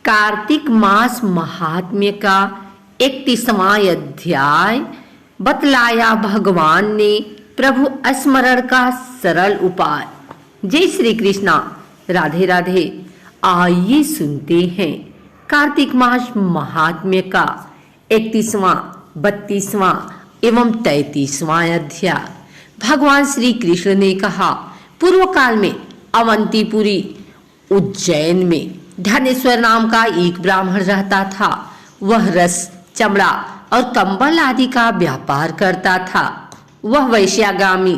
कार्तिक मास महात्म्य का 31वां अध्याय बतलाया भगवान ने प्रभु स्मरण का सरल उपाय। जय श्री कृष्णा, राधे राधे। आइए सुनते हैं कार्तिक मास महात्म्य का 31वां, 32वां एवं 33वां अध्याय। भगवान श्री कृष्ण ने कहा, पूर्व काल में अवंतीपुरी उज्जैन में धनेश्वर नाम का एक ब्राह्मण रहता था। वह रस, चमड़ा और कंबल आदि का व्यापार करता था। वह वैश्यागामी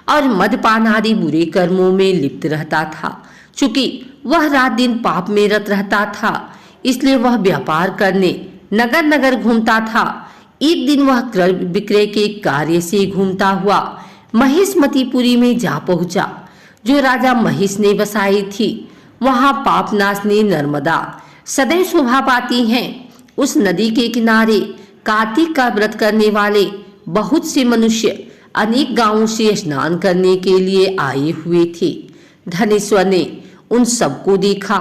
और मदपान आदि बुरे कर्मों में लिप्त रहता था। चूंकि वह रात दिन पाप में रत रहता था, इसलिए वह व्यापार करने नगर नगर घूमता था। एक दिन वह क्रय विक्रय के कार्य से घूमता हुआ महिष्मतीपुरी में जा पहुंचा, जो राजा महिष ने बसाई थी। वहां पापनाशनी नर्मदा सदैव शोभा पाती हैं। उस नदी के किनारे कार्तिक का व्रत करने वाले बहुत से मनुष्य अनेक गांवों से स्नान करने के लिए आए हुए थे। धनेश्वर ने उन सबको देखा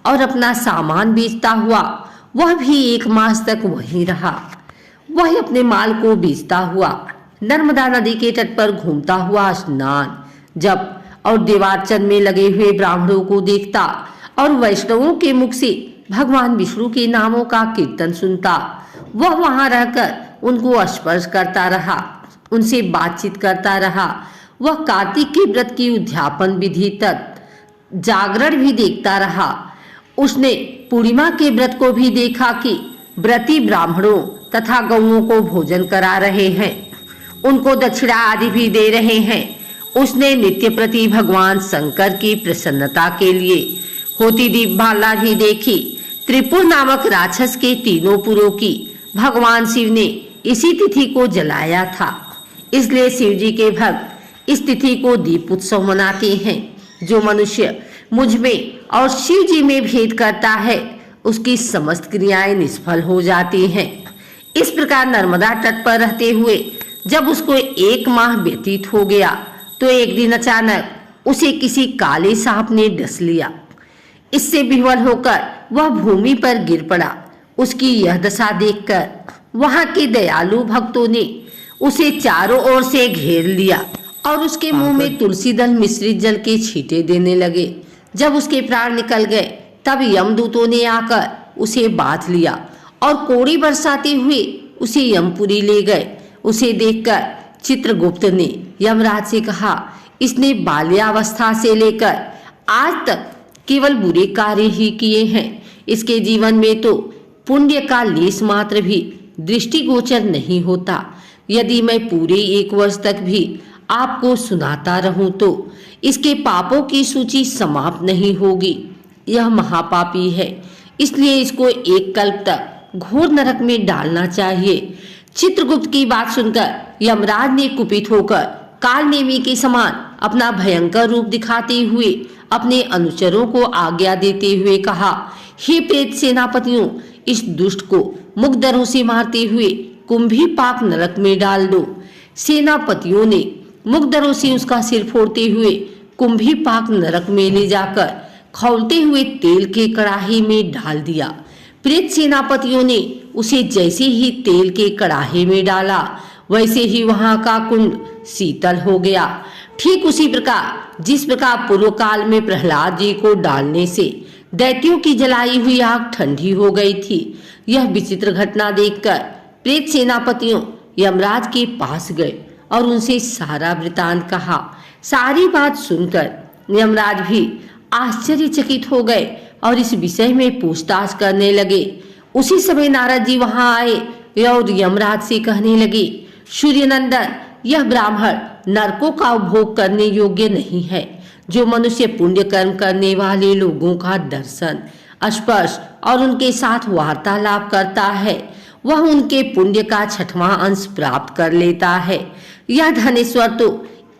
और अपना सामान बेचता हुआ वह भी 1 मास तक वहीं रहा। वह अपने माल को बेचता हुआ नर्मदा नदी के तट पर घूमता हुआ स्नान जप और देवार्चन में लगे हुए ब्राह्मणों को देखता और वैष्णवों के मुख से भगवान विष्णु के नामों का कीर्तन सुनता। वह वहां रहकर उनको स्पर्श करता रहा, उनसे बातचीत करता रहा। वह कार्तिक के व्रत की उद्यापन विधि तक जागरण भी देखता रहा। उसने पूर्णिमा के व्रत को भी देखा कि व्रती ब्राह्मणों तथा गौओं को भोजन करा रहे हैं, उनको दक्षिणा आदि भी दे रहे हैं। उसने नित्य प्रति भगवान शंकर की प्रसन्नता के लिए होती दीपमाला भी देखी। त्रिपुर नामक राक्षस के 3 पुरों की भगवान शिव ने इसी तिथि को जलाया था, इसलिए शिव जी के भक्त इस तिथि को दीप उत्सव मनाते हैं। जो मनुष्य मुझ में और शिव जी में भेद करता है, उसकी समस्त क्रियाएं निष्फल हो जाती हैं। इस प्रकार नर्मदा तट पर रहते हुए जब उसको 1 माह व्यतीत हो गया, तो एक दिन अचानक उसे किसी काले सांप ने डस लिया। इससे विह्वल होकर वह भूमि पर गिर पड़ा। उसकी यह दशा देखकर वहां के दयालु भक्तों ने उसे चारों ओर से घेर लिया और उसके मुंह में तुलसी दल मिश्रित जल के छींटे देने लगे। जब उसके प्राण निकल गए, तब यमदूतों ने आकर उसे बांध लिया और कोड़ी बरसाते हुए उसे यमपुरी ले गए। उसे देखकर चित्रगुप्त ने यमराज से कहा, इसने बाल्यावस्था से लेकर आज तक केवल बुरे कार्य ही किए हैं। इसके जीवन में तो पुण्य का लेश मात्र भी दृष्टिगोचर नहीं होता। यदि मैं पूरे 1 वर्ष तक भी आपको सुनाता रहूं तो इसके पापों की सूची समाप्त नहीं होगी। यह महापापी है, इसलिए इसको 1 कल्प तक घोर नरक में डालना चाहिए। चित्रगुप्त की बात सुनकर यमराज ने कुपित होकर कालनेमी के समान अपना भयंकर रूप दिखाते हुए अपने अनुचरों को आज्ञा देते हुए कहा, हे प्रेत सेनापतियों, इस दुष्ट को मुग्धरों से मारते हुए कुंभीपाक नरक में डाल दो। सेनापतियों ने मुग्धरों से उसका सिर फोड़ते हुए कुंभीपाक नरक में ले जाकर खौलते हुए तेल के कड़ाही में डाल दिया। प्रेत सेनापतियों ने उसे जैसे ही तेल के कड़ाहे में डाला, वैसे ही वहां का कुंड शीतल हो गया। ठीक उसी प्रकार जिस प्रकार पूर्व काल में प्रहलाद जी को डालने से दैत्यों की जलाई हुई आग ठंडी हो गई थी। यह विचित्र घटना देखकर प्रेत सेनापतियों यमराज के पास गए और उनसे सारा वृतांत कहा। सारी बात सुनकर यमराज भी आश्चर्यचकित हो गए और इस विषय में पूछताछ करने लगे। उसी समय नारद जी वहां आए और यमराज से कहने लगे, सूर्यनंदन, यह ब्राह्मण नरकों का उपभोग करने योग्य नहीं है। जो मनुष्य पुण्य कर्म करने वाले लोगों का दर्शन, स्पर्श और उनके साथ वार्तालाप करता है, वह उनके पुण्य का 6वां अंश प्राप्त कर लेता है। यह धनेश्वर तो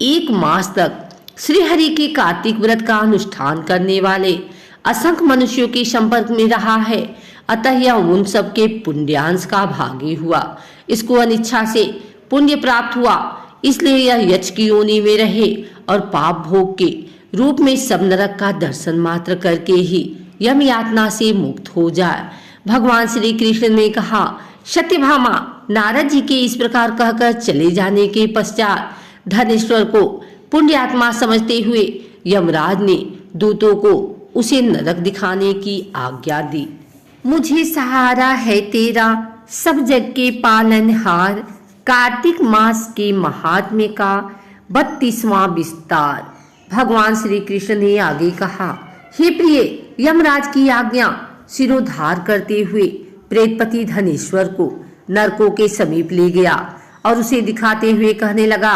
1 मास तक श्रीहरि के कार्तिक व्रत का अनुष्ठान करने वाले असंख्य मनुष्यों के संपर्क में रहा है, अतः यह उन सबके पुण्यांश का भागी हुआ। इसको अनिच्छा से पुण्य प्राप्त हुआ, इसलिए यह यक्ष की योनि में रहे और पाप भोग के रूप में सब नरक का दर्शन मात्र करके ही यम यातना से मुक्त हो जाए। भगवान श्री कृष्ण ने कहा, सत्यभामा, नारद जी के इस प्रकार कहकर चले जाने के पश्चात धनेश्वर को पुण्यात्मा समझते हुए यमराज ने दूतों को उसे नरक दिखाने की आज्ञा दी। मुझे सहारा है तेरा सब जग के पालनहार, कार्तिक मास के महात्म्य का 32वां विस्तार। भगवान श्री कृष्ण ने आगे कहा, हे प्रिय, यमराज की आज्ञा सिरोधार करते हुए प्रेतपति धनेश्वर को नरकों के समीप ले गया और उसे दिखाते हुए कहने लगा,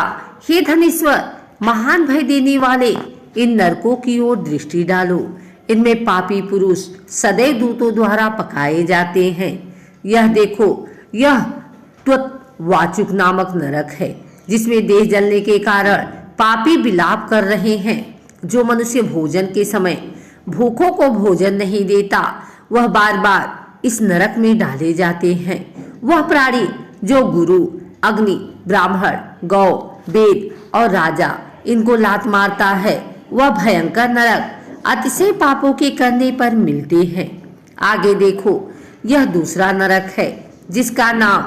हे धनेश्वर, महान भय देने वाले इन नरकों की ओर दृष्टि डालो। इनमें पापी पुरुष सदैव दूतों द्वारा पकाए जाते हैं। यह देखो, यह त्वत्वाचुक नामक नरक है, जिसमें देह जलने के कारण पापी विलाप कर रहे हैं। जो मनुष्य भोजन के समय भूखों को भोजन नहीं देता, वह बार बार इस नरक में डाले जाते हैं। वह प्राणी जो गुरु, अग्नि, ब्राह्मण, गौ, वेद और राजा इनको लात मारता है, वह भयंकर नरक अतिशय पापों के करने पर मिलते हैं। आगे देखो, यह दूसरा नरक है जिसका नाम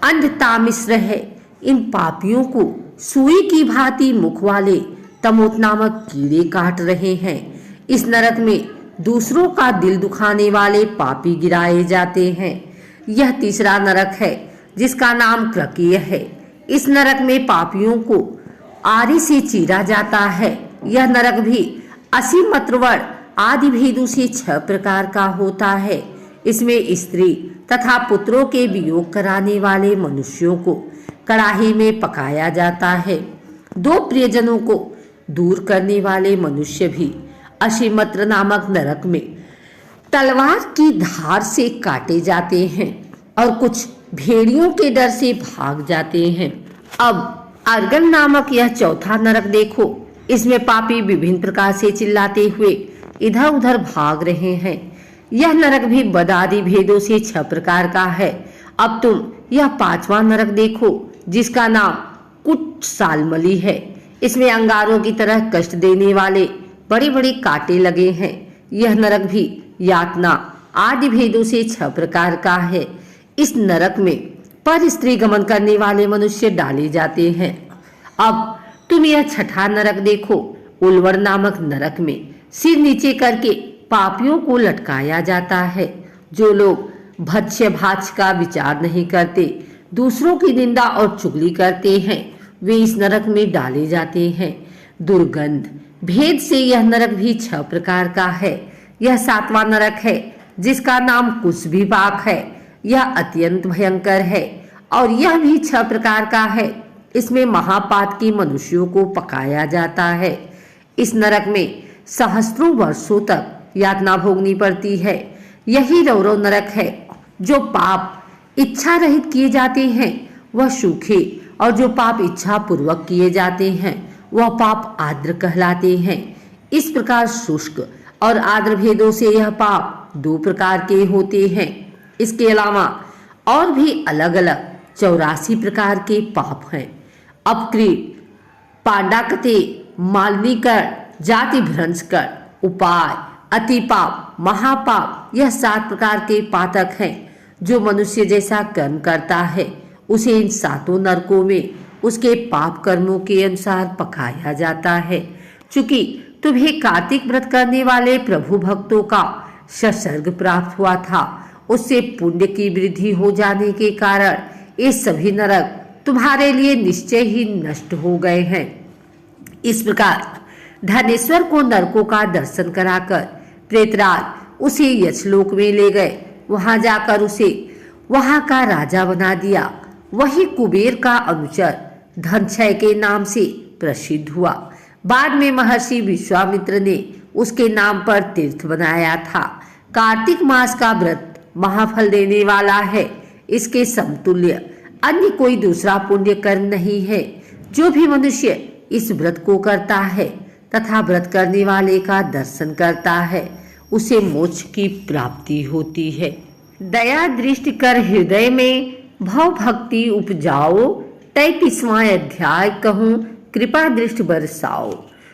अंधतामिश्र है। इन पापियों को सुई की भांति मुख वाले तमोत नामक कीड़े काट रहे हैं। इस नरक में दूसरों का दिल दुखाने वाले पापी गिराए जाते हैं। यह तीसरा नरक है जिसका नाम क्रकीय है। इस नरक में पापियों को आरी से चीरा जाता है। यह नरक भी असीम मतृवण आदि भेदों से 6 प्रकार का होता है। इसमें स्त्री तथा पुत्रों के वियोग कराने वाले मनुष्यों को कड़ाही में पकाया जाता है। 2 प्रियजनों को दूर करने वाले मनुष्य भी असीमत्र नामक नरक में तलवार की धार से काटे जाते हैं और कुछ भेड़ियों के डर से भाग जाते हैं। अब अर्गन नामक यह चौथा नरक देखो, इसमें पापी विभिन्न प्रकार से चिल्लाते हुए इधर उधर भाग रहे हैं। यह नरक भी बदादी भेदों से 6 प्रकार का है। अब तुम यह 5वां नरक देखो, जिसका नाम कुटसालमली है। इसमें अंगारों की तरह कष्ट देने वाले बड़े बड़े कांटे लगे हैं। यह नरक भी यातना आदि भेदों से 6 प्रकार का है। इस नरक में पर स्त्री गमन करने वाले मनुष्य डाले जाते हैं। अब तुम यह 6ठा नरक देखो, उल्वर नामक नरक में सिर नीचे करके पापियों को लटकाया जाता है। जो लोग भक्ष्य भाक्ष का विचार नहीं करते, दूसरों की निंदा और चुगली करते हैं, वे इस नरक में डाले जाते हैं। दुर्गंध भेद से यह नरक भी 6 प्रकार का है। यह 7वां नरक है जिसका नाम कुशविपाक है। यह अत्यंत भयंकर है और यह भी 6 प्रकार का है। इसमें महापात की मनुष्यों को पकाया जाता है। इस नरक में सहस्त्रों वर्षों तक यातना भोगनी पड़ती है। यही रौरव नरक है। जो पाप इच्छा रहित किए जाते हैं वह सूखे, और जो पाप इच्छा पूर्वक किए जाते हैं वह पाप आर्द्र कहलाते हैं। इस प्रकार शुष्क और आर्द्र भेदों से यह पाप 2 प्रकार के होते हैं। इसके अलावा और भी अलग अलग 84 प्रकार के पाप हैं। अपकृत, पांडाकते, मालिनीकर, जाति भ्रंश कर, उपाय, अतिपाप, महापाप, यह 7 प्रकार के पातक हैं। जो मनुष्य जैसा कर्म करता है उसे इन 7 नरकों में उसके पाप कर्मों के अनुसार पकाया जाता है। चूंकि तुम्हें कार्तिक व्रत करने वाले प्रभु भक्तों का संसर्ग प्राप्त हुआ था, उससे पुण्य की वृद्धि हो जाने के कारण ये सभी नरक तुम्हारे लिए निश्चय ही नष्ट हो गए हैं। इस प्रकार धनेश्वर को नरकों का दर्शन कराकर प्रेतराज उसे यक्षलोक में ले गए। वहां जाकर उसे वहां का राजा बना दिया। वही कुबेर का अनुचर धनक्षय के नाम से प्रसिद्ध हुआ। बाद में महर्षि विश्वामित्र ने उसके नाम पर तीर्थ बनाया था। कार्तिक मास का व्रत महाफल देने वाला है। इसके समतुल्य अन्य कोई दूसरा पुण्य कर्म नहीं है। जो भी मनुष्य इस व्रत को करता है तथा व्रत करने वाले का दर्शन करता है, उसे मोक्ष की प्राप्ति होती है। दया दृष्टि कर हृदय में भव भक्ति उपजाओ, 33वां अध्याय कहूँ कृपा दृष्टि बरसाओ।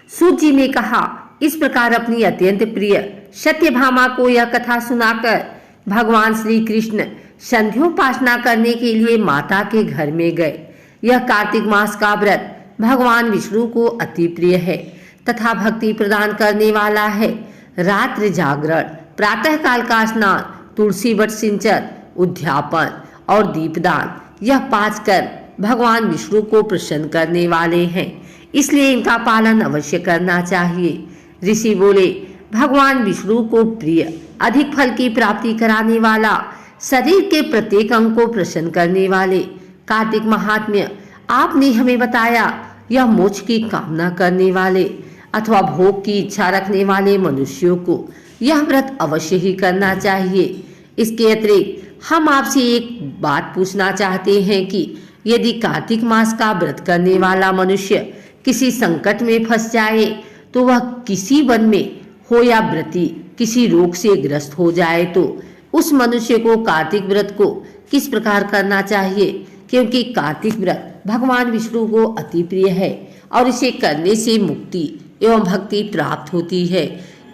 सूत जी ने कहा, इस प्रकार अपनी अत्यंत प्रिय सत्यभामा को यह कथा सुनाकर भगवान श्री कृष्ण संध्योपासना करने के लिए माता के घर में गए। यह कार्तिक मास का व्रत भगवान विष्णु को अति प्रिय है तथा भक्ति प्रदान करने वाला है। रात्रि जागरण, प्रातः काल का स्नान, तुलसी वट सिंचन, उद्यापन और दीपदान, यह 5 कर भगवान विष्णु को प्रसन्न करने वाले हैं, इसलिए इनका पालन अवश्य करना चाहिए। ऋषि बोले, भगवान विष्णु को प्रिय, अधिक फल की प्राप्ति कराने वाला, शरीर के प्रत्येक अंग को प्रसन्न करने वाले कार्तिक महात्म्य आपने हमें बताया। यह मोक्ष की कामना करने वाले अथवा भोग की इच्छा रखने वाले मनुष्यों को यह व्रत अवश्य ही करना चाहिए। इसके अतिरिक्त हम आपसे एक बात पूछना चाहते हैं कि यदि कार्तिक मास का व्रत करने वाला मनुष्य किसी संकट में फंस जाए तो वह किसी वन में हो या व्रती किसी रोग से ग्रस्त हो जाए तो उस मनुष्य को कार्तिक व्रत को किस प्रकार करना चाहिए, क्योंकि कार्तिक व्रत भगवान विष्णु को अति प्रिय है और इसे करने से मुक्ति एवं भक्ति प्राप्त होती है,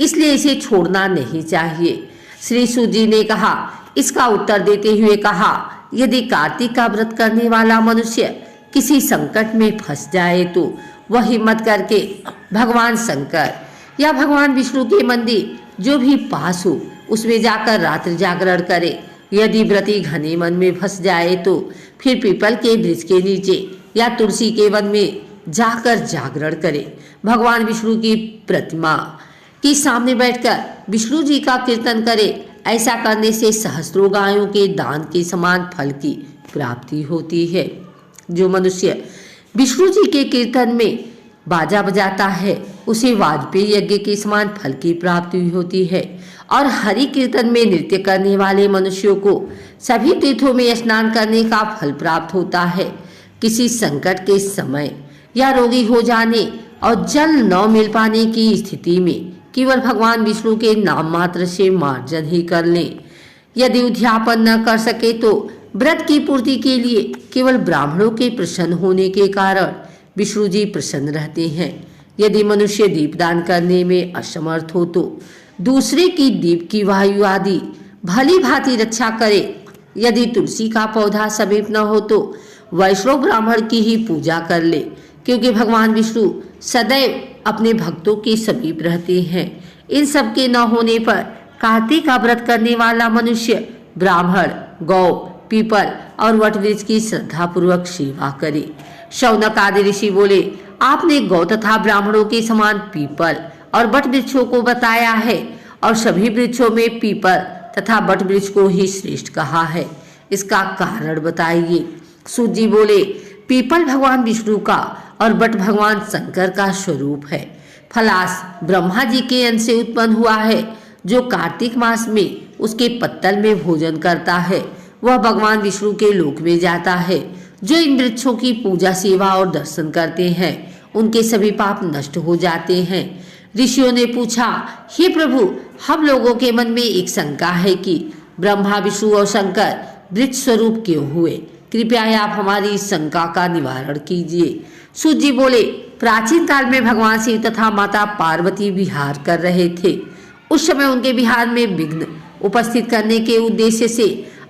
इसलिए इसे छोड़ना नहीं चाहिए। श्री सूत जी ने कहा, इसका उत्तर देते हुए कहा, यदि कार्तिक का व्रत करने वाला मनुष्य किसी संकट में फंस जाए तो वह हिम्मत करके भगवान शंकर या भगवान विष्णु के मंदिर जो भी पास हो उसमें जाकर रात्रि जागरण करे। यदि व्रती घने वन में फंस जाए तो फिर पीपल के वृक्ष के नीचे या तुलसी के वन में जाकर जागरण करे। भगवान विष्णु की प्रतिमा के सामने बैठकर विष्णु जी का कीर्तन करे। ऐसा करने से सहस्त्रों गायों के दान के समान फल की प्राप्ति होती है। जो मनुष्य विष्णु जी के कीर्तन में बाजा बजाता है उसे वाजपेयी यज्ञ के समान फल की प्राप्ति होती है। और हरि कीर्तन में नृत्य करने वाले मनुष्यों को सभी तीर्थों में स्नान करने का फल प्राप्त होता है। किसी संकट के समय या रोगी हो जाने और जल न मिल पाने की स्थिति में केवल भगवान विष्णु के नाम मात्र से मार्जन ही कर लें। यदि उद्यापन न कर सके तो व्रत की पूर्ति के लिए केवल ब्राह्मणों के प्रसन्न होने के कारण विष्णु जी प्रसन्न रहते हैं। यदि मनुष्य दीपदान करने में असमर्थ हो तो दूसरे की दीप की वायु आदि भली भांति रक्षा करे। यदि तुलसी का पौधा समीप न हो तो वैष्णव ब्राह्मण की ही पूजा कर ले, क्योंकि भगवान विष्णु सदैव अपने भक्तों के समीप रहते हैं। इन सब के न होने पर कार्तिक का व्रत करने वाला मनुष्य ब्राह्मण, गौ, पीपल और वट वृक्ष की श्रद्धा पूर्वक सेवा करे। शौनक आदि ऋषि बोले, आपने गौ तथा ब्राह्मणों के समान पीपल और वट वृक्षों को बताया है और सभी वृक्षों में पीपल तथा वट वृक्ष को ही श्रेष्ठ कहा है, इसका कारण बताइए। सूत जी बोले, पीपल भगवान विष्णु का और वट भगवान शंकर का स्वरूप है। फलास ब्रह्मा जी के अंश से उत्पन्न हुआ है। जो कार्तिक मास में उसके पत्तल में भोजन करता है वह भगवान विष्णु के लोक में जाता है। जो इन वृक्षों की पूजा, सेवा और दर्शन करते हैं उनके सभी पाप नष्ट हो जाते हैं। ऋषियों ने पूछा, हे प्रभु, हम लोगों के मन में एक शंका है कि ब्रह्मा, विष्णु और शंकर वृक्ष स्वरूप क्यों हुए? कृपया आप हमारी इस शंका का निवारण कीजिए। सूत जी बोले, प्राचीन काल में भगवान शिव तथा माता पार्वती विहार कर रहे थे। उस समय उनके विहार में विघ्न उपस्थित करने के उद्देश्य से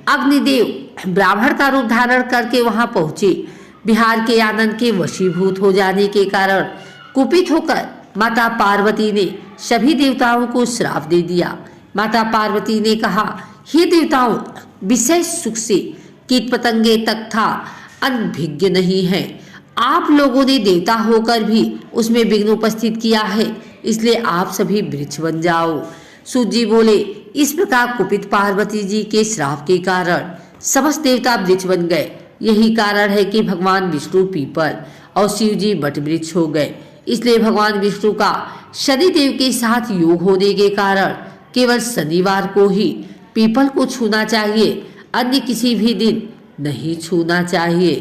अग्निदेव ब्राह्मण का रूप धारण करके वहां पहुंचे। विहार के आनंद के वशीभूत हो जाने के कारण कुपित होकर माता पार्वती ने सभी देवताओं को श्राप दे दिया। माता पार्वती ने कहा, हे देवताओं, विषय सुख से कीट पतंगे तक था अनभिज्ञ नहीं है। आप लोगों ने देवता होकर भी उसमें विघ्न उपस्थित किया है, इसलिए आप सभी वृक्ष बन जाओ। सूत जी बोले, इस प्रकार कुपित पार्वती जी के श्राप के कारण समस्त देवता वृक्ष बन गए। यही कारण है कि भगवान विष्णु पीपल और शिव जी वट वृक्ष हो गए। इसलिए भगवान विष्णु का शनिदेव के साथ योग होने के कारण केवल शनिवार को ही पीपल को छूना चाहिए, अन्य किसी भी दिन नहीं छूना चाहिए।